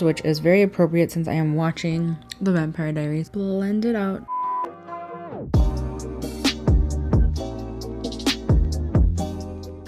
which is very appropriate since I am watching The Vampire Diaries. Blend it out.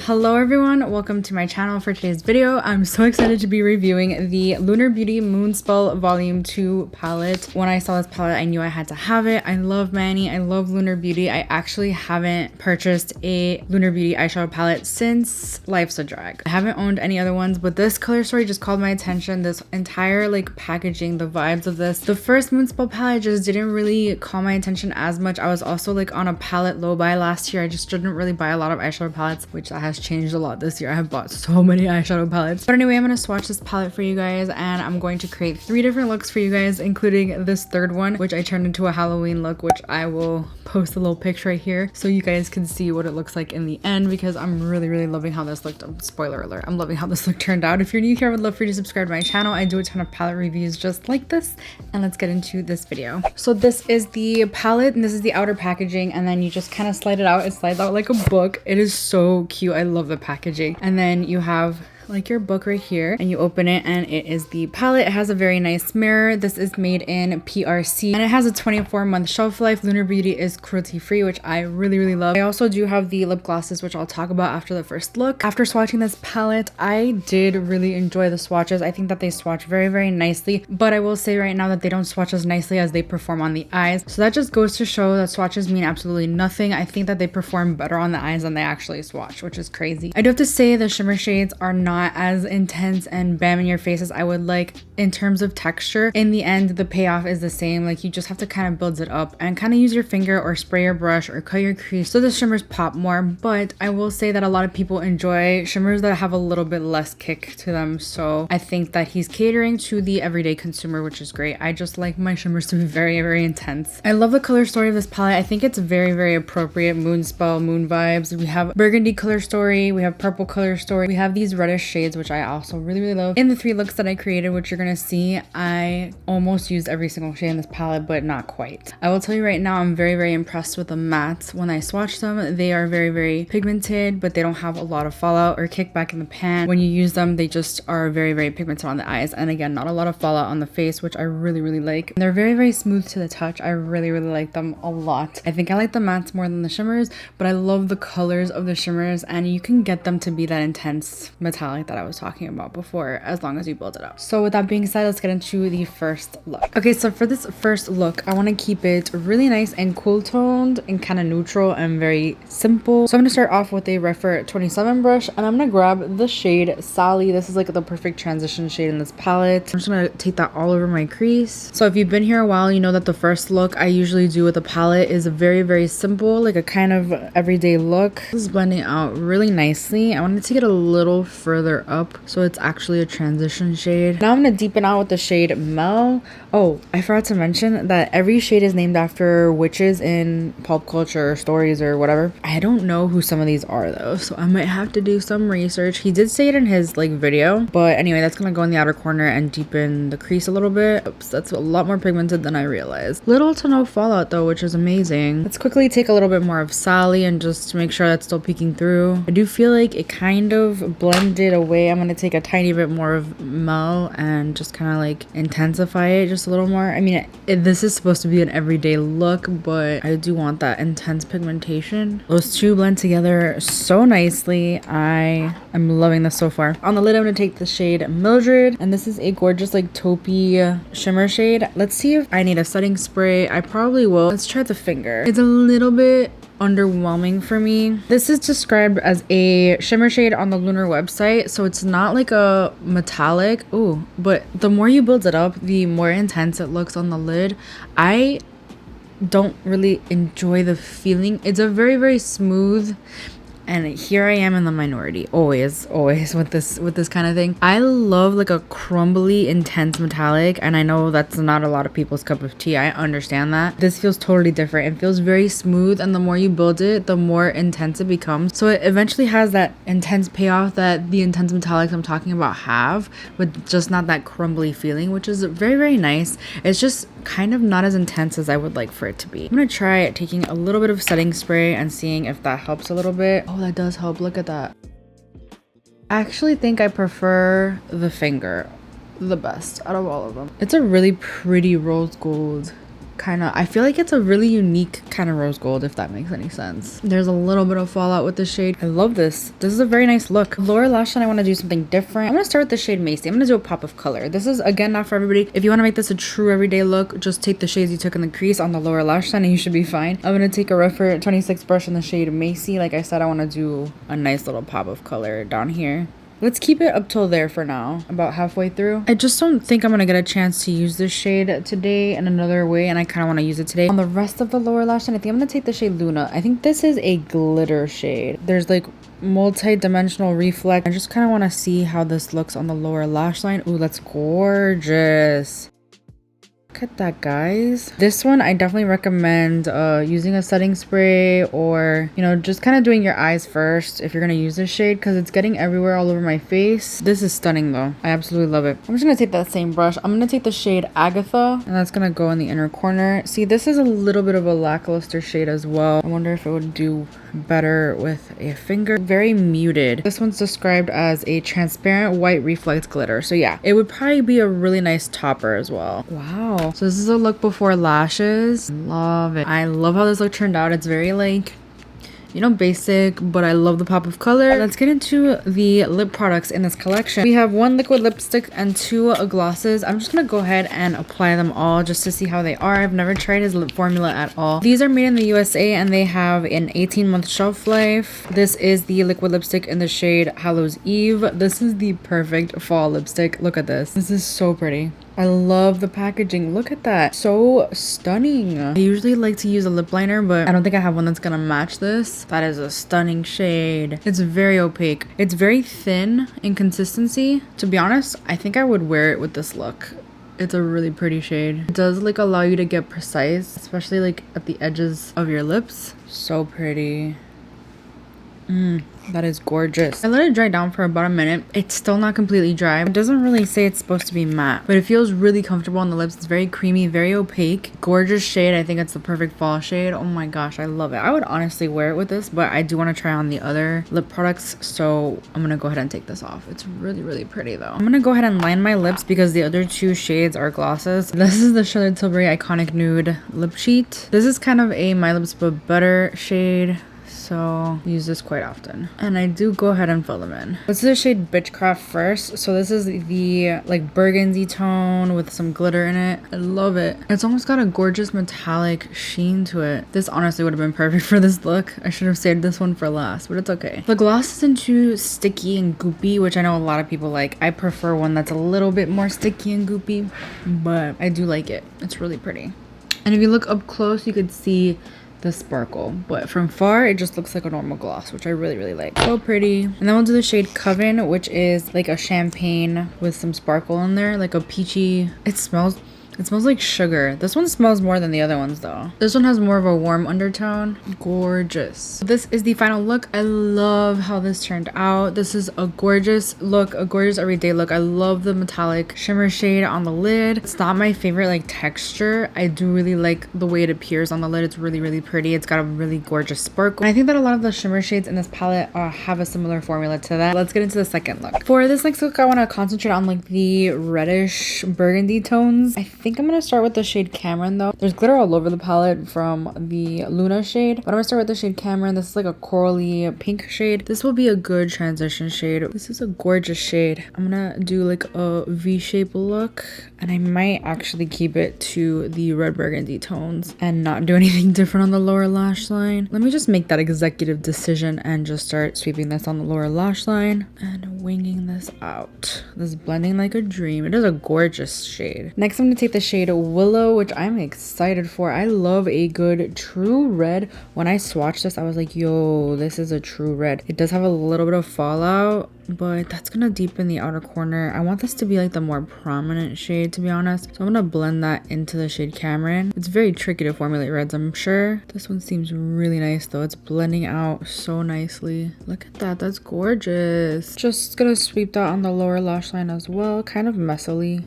Hello everyone, welcome to my channel. For today's video, I'm so excited to be reviewing the Lunar Beauty Moon Spell Volume 2 palette. When I saw this palette, I knew I had to have it. I love Manny, I love Lunar Beauty. I actually haven't purchased a Lunar Beauty eyeshadow palette since Life's a Drag. I haven't owned any other ones, but this color story just called my attention. This entire like packaging, the vibes of this. The first Moon Spell palette just didn't really call my attention as much. I was also like on a palette low buy last year. I just didn't really buy a lot of eyeshadow palettes, which has changed a lot this year. I have bought so many eyeshadow palettes. But anyway, I'm going to swatch this palette for you guys, and I'm going to create 3 different looks for you guys, including this third one, which I turned into a Halloween look, which I will post a little picture right here so you guys can see what it looks like in the end, because I'm really loving how this looked. Spoiler alert, I'm loving how this look turned out. If you're new here, I would love for you to subscribe to my channel. I do a ton of palette reviews just like this, and let's get into this video. So this is the palette, and this is the outer packaging, and then you just kind of slide it out. It slides out like a book. It is so cute. I love the packaging. And then you have like your book right here, and you open it and it is the palette. It has a very nice mirror. This is made in PRC and it has a 24-month shelf life. Lunar Beauty is cruelty free, which I really love. I also do have the lip glosses, which I'll talk about after the first look. After swatching this palette, I did really enjoy the swatches. I think that they swatch very nicely, but I will say right now that they don't swatch as nicely as they perform on the eyes. So that just goes to show that swatches mean absolutely nothing. I think that they perform better on the eyes than they actually swatch, which is crazy. I do have to say the shimmer shades are not as intense and bam in your face as I would like in terms of texture. In the end, the payoff is the same. Like, you just have to kind of build it up and kind of use your finger or spray your brush or cut your crease so the shimmers pop more. But I will say that a lot of people enjoy shimmers that have a little bit less kick to them, so I think that he's catering to the everyday consumer, which is great. I just like my shimmers to be very intense. I love the color story of this palette. I think it's very appropriate moon spell, moon vibes. We have burgundy color story, we have purple color story, we have these reddish shades, which I also really love. In the 3 looks that I created, which you're gonna see, I almost used every single shade in this palette, but not quite. I will tell you right now, I'm very impressed with the mattes. When I swatch them, they are very pigmented, but they don't have a lot of fallout or kickback in the pan. When you use them, they just are very pigmented on the eyes, and again, not a lot of fallout on the face, which I really like. They're very smooth to the touch. I really like them a lot. I think I like the mattes more than the shimmers, but I love the colors of the shimmers, and you can get them to be that intense metallic that I was talking about before, as long as you build it up. So with that being said, let's get into the first look. Okay, so for this first look, I want to keep it really nice and cool toned and kind of neutral and very simple. So I'm going to start off with a Refer 27 brush, and I'm going to grab the shade Sally. This is like the perfect transition shade in this palette. I'm just going to take that all over my crease. So if you've been here a while, you know that the first look I usually do with a palette is very simple, like a kind of everyday look. This is blending out really nicely. I want to take it a little further up so it's actually a transition shade. Now I'm going to deepen out with the shade Mel. Oh, I forgot to mention that every shade is named after witches in pulp culture stories or whatever. I don't know who some of these are though, so I might have to do some research. He did say it in his like video, but anyway, that's going to go in the outer corner and deepen the crease a little bit. Oops, that's a lot more pigmented than I realized. Little to no fallout though, which is amazing. Let's quickly take a little bit more of Sally and just make sure that's still peeking through. I do feel like it kind of blended away. I'm going to take a tiny bit more of Mel and just kind of like intensify it just a little more. I mean, this is supposed to be an everyday look, but I do want that intense pigmentation. Those two blend together so nicely. I am loving this so far. On the lid, I'm going to take the shade Mildred, and this is a gorgeous like taupey shimmer shade. Let's see if I need a setting spray. I probably will. Let's try the finger. It's a little bit underwhelming for me. This is described as a shimmer shade on the Lunar website, so it's not like a metallic. Ooh, but the more you build it up, the more intense it looks on the lid. I don't really enjoy the feeling. It's a very smooth, and here I am in the minority, always with this kind of thing. I love like a crumbly intense metallic, and I know that's not a lot of people's cup of tea. I understand that. This feels totally different. It feels very smooth, and the more you build it, the more intense it becomes. So it eventually has that intense payoff that the intense metallics I'm talking about have, but just not that crumbly feeling, which is very nice. It's just kind of not as intense as I would like for it to be. I'm gonna try taking a little bit of setting spray and seeing if that helps a little bit. Oh, that does help. Look at that. I actually think I prefer the finger the best out of all of them. It's a really pretty rose gold. I feel like it's a really unique kind of rose gold, if that makes any sense. There's a little bit of fallout with the shade. I love this. This is a very nice look. Lower lash line, I want to do something different. I'm going to start with the shade Macy. I'm going to do a pop of color. This is, again, not for everybody. If you want to make this a true everyday look, just take the shades you took in the crease on the lower lash line and you should be fine. I'm going to take a Refer 26 brush in the shade Macy. Like I said, I want to do a nice little pop of color down here. Let's keep it up till there for now, about halfway through. I just don't think I'm gonna get a chance to use this shade today in another way, and I kind of want to use it today. On the rest of the lower lash line, I think I'm gonna take the shade Luna. I think this is a glitter shade. There's like multi-dimensional reflect. I just kind of want to see how this looks on the lower lash line. Ooh, that's gorgeous. Look at that, guys. This one I definitely recommend using a setting spray, or you know, just kind of doing your eyes first if you're gonna use this shade, because it's getting everywhere all over my face. This is stunning though. I absolutely love it. I'm just gonna take that same brush. I'm gonna take the shade Agatha, and that's gonna go in the inner corner. See, this is a little bit of a lackluster shade as well. I wonder if it would do better with a finger. Very muted. This one's described as a transparent white reflect glitter, so yeah, it would probably be a really nice topper as well. Wow. So this is a look before lashes. Love it. I love how this look turned out. It's very like, you know, basic, but I love the pop of color. Let's get into the lip products in this collection. We have 1 liquid lipstick and 2 glosses. I'm just gonna go ahead and apply them all just to see how they are. I've never tried his lip formula at all. These are made in the USA and they have an 18-month shelf life. This is the liquid lipstick in the shade Hallows Eve. This is the perfect fall lipstick. Look at this. This is so pretty. I love the packaging. Look at that. So stunning. I usually like to use a lip liner, but I don't think I have one that's gonna match this. That is a stunning shade. It's very opaque. It's very thin in consistency. To be honest, I think I would wear it with this look. It's a really pretty shade. It does like allow you to get precise, especially like at the edges of your lips. So pretty. That is gorgeous. I let it dry down for about a minute. It's still not completely dry. It doesn't really say it's supposed to be matte, but it feels really comfortable on the lips. It's very creamy, very opaque. Gorgeous shade. I think it's the perfect fall shade. Oh my gosh, I love it. I would honestly wear it with this, but I do want to try on the other lip products, so I'm gonna go ahead and take this off. It's really, really pretty though. I'm gonna go ahead and line my lips because the other 2 shades are glosses. This is the Charlotte Tilbury Iconic Nude Lip Cheat. This is kind of a My Lips But Better shade, so I use this quite often, and I do go ahead and fill them in. This is the shade Bitchcraft first. So this is the like burgundy tone with some glitter in it. I love it. It's almost got a gorgeous metallic sheen to it. This honestly would have been perfect for this look. I should have saved this one for last, but it's okay. The gloss isn't too sticky and goopy, which I know a lot of people like. I prefer one that's a little bit more sticky and goopy, but I do like it. It's really pretty. And if you look up close, you could see the sparkle, but from far it just looks like a normal gloss, which I really, really like. So pretty. And then we'll do the shade Coven, which is like a champagne with some sparkle in there, like a peachy. It smells like sugar. This one smells more than the other ones though. This one has more of a warm undertone. Gorgeous. This is the final look. I love how this turned out. This is a gorgeous look, a gorgeous everyday look. I love the metallic shimmer shade on the lid. It's not my favorite like texture. I do really like the way it appears on the lid. It's really, really pretty. It's got a really gorgeous sparkle. And I think that a lot of the shimmer shades in this palette have a similar formula to that. Let's get into the second look. For this next look, I want to concentrate on like the reddish burgundy tones. I think I'm gonna start with the shade Cameron though. There's glitter all over the palette from the Luna shade, but I'm gonna start with the shade Cameron. This is like a corally pink shade. This will be a good transition shade. This is a gorgeous shade. I'm gonna do like a V-shape look, and I might actually keep it to the red burgundy tones and not do anything different on the lower lash line. Let me just make that executive decision and just start sweeping this on the lower lash line and winging this out. This is blending like a dream. It is a gorgeous shade. Next, I'm gonna take the shade Willow, which I'm excited for. I love a good true red. When I swatched this, I was like, yo, this is a true red. It does have a little bit of fallout, but that's gonna deepen the outer corner. I want this to be like the more prominent shade, to be honest, so I'm gonna blend that into the shade Cameron. It's very tricky to formulate reds, I'm sure. This one seems really nice though. It's blending out so nicely. Look at that. That's gorgeous. Just gonna sweep that on the lower lash line as well, kind of messily.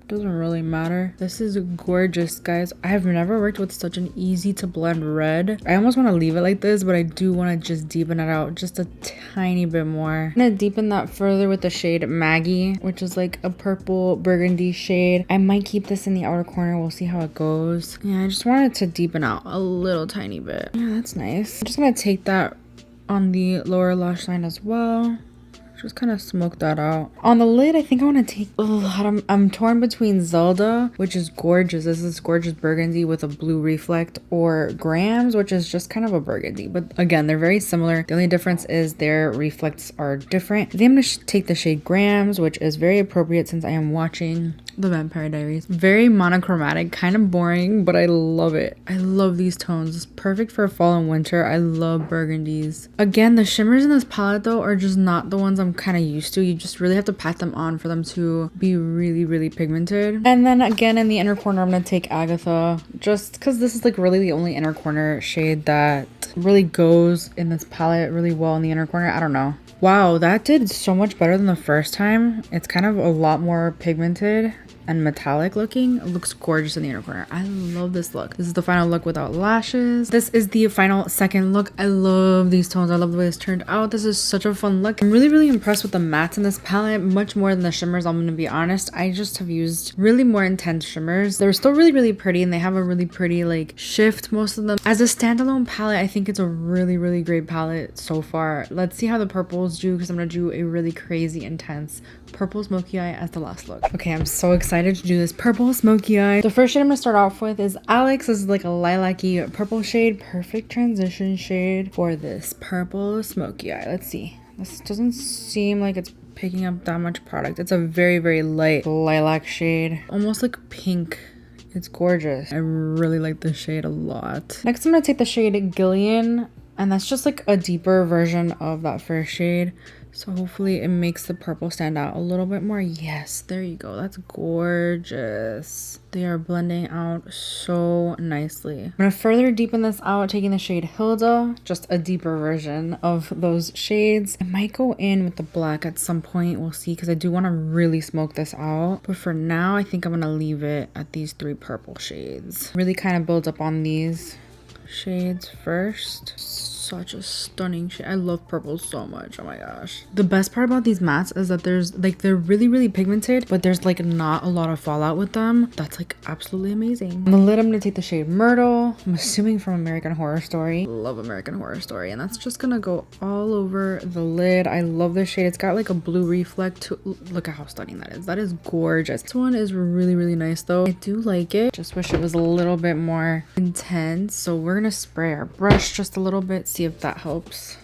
Doesn't really matter. This is gorgeous, guys. I have never worked with such an easy to blend red. I almost want to leave it like this, but I do want to just deepen it out just a tiny bit more. I'm gonna deepen that further with the shade Maggie, which is like a purple burgundy shade. I might keep this in the outer corner. We'll see how it goes. Yeah, I just wanted to deepen out a little tiny bit. Yeah, that's nice. I'm just gonna take that on the lower lash line as well. Just kind of smoke that out. On the lid, I think I want to take a lot. I'm torn between Zelda, which is gorgeous. This is gorgeous burgundy with a blue reflect, or Grams, which is just kind of a burgundy. But again, they're very similar. The only difference is their reflects are different. I think I'm going to take the shade Grams, which is very appropriate since I am watching The Vampire Diaries. Very monochromatic, kind of boring, but I love it. I love these tones. It's perfect for fall and winter. I love burgundies. Again, the shimmers in this palette though are just not the ones I'm kind of used to. You just really have to pat them on for them to be really, really pigmented. And then again, in the inner corner, I'm going to take Agatha, just because this is like really the only inner corner shade that really goes in this palette really well in the inner corner. I don't know. Wow, that did so much better than the first time. It's kind of a lot more pigmented and metallic looking. It looks gorgeous in the inner corner. I love this look. This is the final look without lashes. This is the final second look. I love these tones. I love the way this turned out. This is such a fun look. I'm really, really impressed with the mattes in this palette, much more than the shimmers. I'm gonna be honest. I just have used really more intense shimmers. They're still really, really pretty, and they have a really pretty like shift, most of them. As a standalone palette, I think it's a really, really great palette so far. Let's see how the purples do, because I'm gonna do a really crazy intense purple smoky eye as the last look. Okay, I'm so excited to do this purple smoky eye. The first shade I'm gonna start off with is Alex. This is like a lilac-y purple shade. Perfect transition shade for this purple smoky eye. Let's see. This doesn't seem like it's picking up that much product. It's a very, very light lilac shade. Almost like pink. It's gorgeous. I really like this shade a lot. Next, I'm gonna take the shade Gillian, and that's just like a deeper version of that first shade. So hopefully it makes the purple stand out a little bit more. Yes, there you go. That's gorgeous. They are blending out so nicely. I'm going to further deepen this out, taking the shade Hilda, just a deeper version of those shades. I might go in with the black at some point. We'll see, because I do want to really smoke this out. But for now, I think I'm going to leave it at these three purple shades. Really kind of build up on these shades first. Such a stunning shade. I love purple so much. Oh my gosh. The best part about these mattes is that there's like, they're really, really pigmented, but there's like not a lot of fallout with them. That's like absolutely amazing. On the lid, I'm gonna take the shade Myrtle. I'm assuming from American Horror Story. Love American Horror Story. And that's just gonna go all over the lid. I love this shade. It's got like a blue reflect. Look at how stunning that is. That is gorgeous. This one is really, really nice though. I do like it. Just wish it was a little bit more intense. So we're gonna spray our brush just a little bit. See if that helps.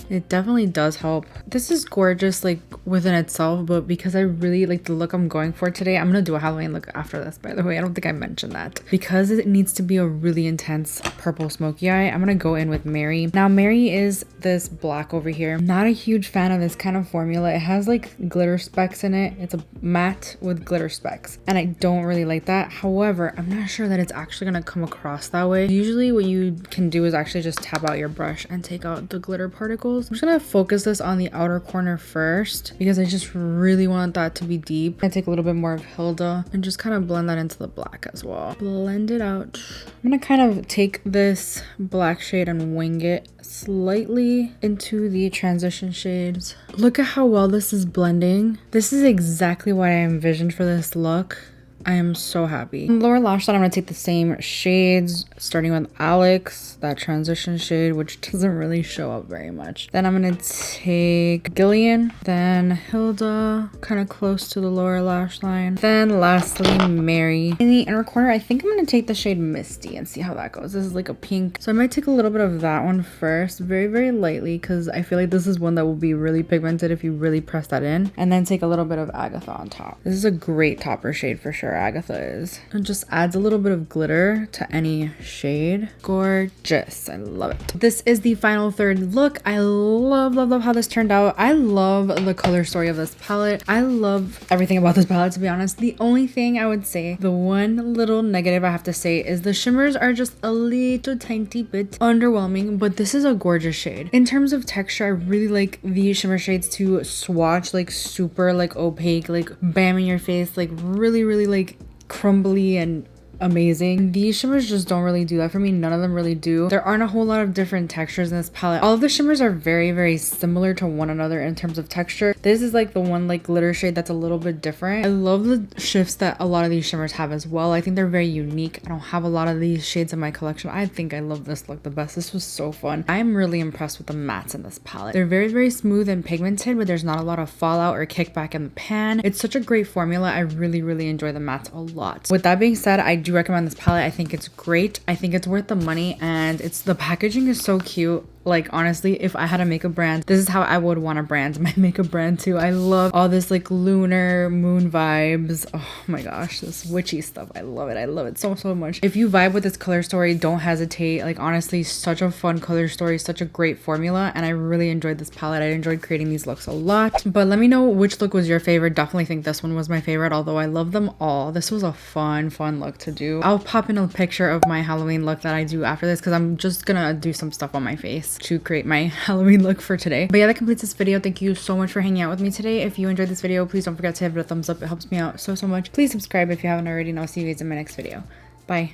It definitely does help. This is gorgeous like within itself, but because I really like the look I'm going for today, I'm gonna do a Halloween look after this, by the way. I don't think I mentioned that. Because it needs to be a really intense purple smoky eye, I'm gonna go in with Mary. Now Mary is this black over here. I'm not a huge fan of this kind of formula. It has like glitter specks in it. It's a matte with glitter specks, and I don't really like that. However, I'm not sure that it's actually gonna come across that way. Usually what you can do is actually just tap out your brush and take out the glitter particles. I'm just gonna focus this on the outer corner first, because I just really want that to be deep. I take a little bit more of Hilda and just kind of blend that into the black as well. Blend it out. I'm gonna kind of take this black shade and wing it slightly into the transition shades. Look at how well this is blending. This is exactly what I envisioned for this look. I am so happy. Lower lash line, I'm going to take the same shades, starting with Alex, that transition shade, which doesn't really show up very much. Then I'm going to take Gillian, then Hilda, kind of close to the lower lash line. Then lastly, Mary. In the inner corner, I think I'm going to take the shade Misty and see how that goes. This is like a pink. So I might take a little bit of that one first, very, very lightly, because I feel like this is one that will be really pigmented if you really press that in. And then take a little bit of Agatha on top. This is a great topper shade for sure. sure Agatha is. It just adds a little bit of glitter to any shade. Gorgeous. I love it. This is the final third look. I love how this turned out. I love the color story of this palette. I love everything about this palette, to be honest. The only thing I would say, the one little negative I have to say, is the shimmers are just a little tiny bit underwhelming, but this is a gorgeous shade. In terms of texture, I really like these shimmer shades to swatch, like super like opaque, like bam in your face, like really like crumbly and amazing. These shimmers just don't really do that for me. None of them really do. There aren't a whole lot of different textures in this palette. All of the shimmers are very similar to one another in terms of texture. This is like the one like glitter shade that's a little bit different. I love the shifts that a lot of these shimmers have as well. I think they're very unique. I don't have a lot of these shades in my collection. I think I love this look the best. This was so fun. I'm really impressed with the mattes in this palette. They're very smooth and pigmented, but there's not a lot of fallout or kickback in the pan. It's such a great formula. I really enjoy the mattes a lot. With that being said, I do recommend this palette. I think it's great. I think it's worth the money, and the packaging is so cute. Like, honestly, if I had a makeup brand, this is how I would want to brand my makeup brand too. I love all this like lunar moon vibes. Oh my gosh, this witchy stuff. I love it. I love it so much. If you vibe with this color story, don't hesitate. Like, honestly, such a fun color story, such a great formula, and I really enjoyed this palette. I enjoyed creating these looks a lot. But let me know which look was your favorite. Definitely think this one was my favorite, although I love them all. This was a fun look to do. I'll pop in a picture of my Halloween look that I do after this, because I'm just gonna do some stuff on my face to create my Halloween look for today. But yeah, that completes this video. Thank you so much for hanging out with me today. If you enjoyed this video, please don't forget to give it a thumbs up. It helps me out so much. Please subscribe if you haven't already, and I'll see you guys in my next video. Bye.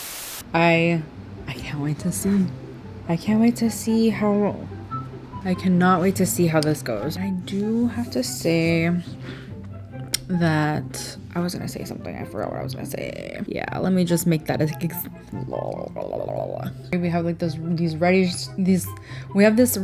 I can't wait to see. I cannot wait to see how this goes. I do have to say that I was gonna say something. I forgot what I was gonna say. Yeah, let me just make that we have like we have this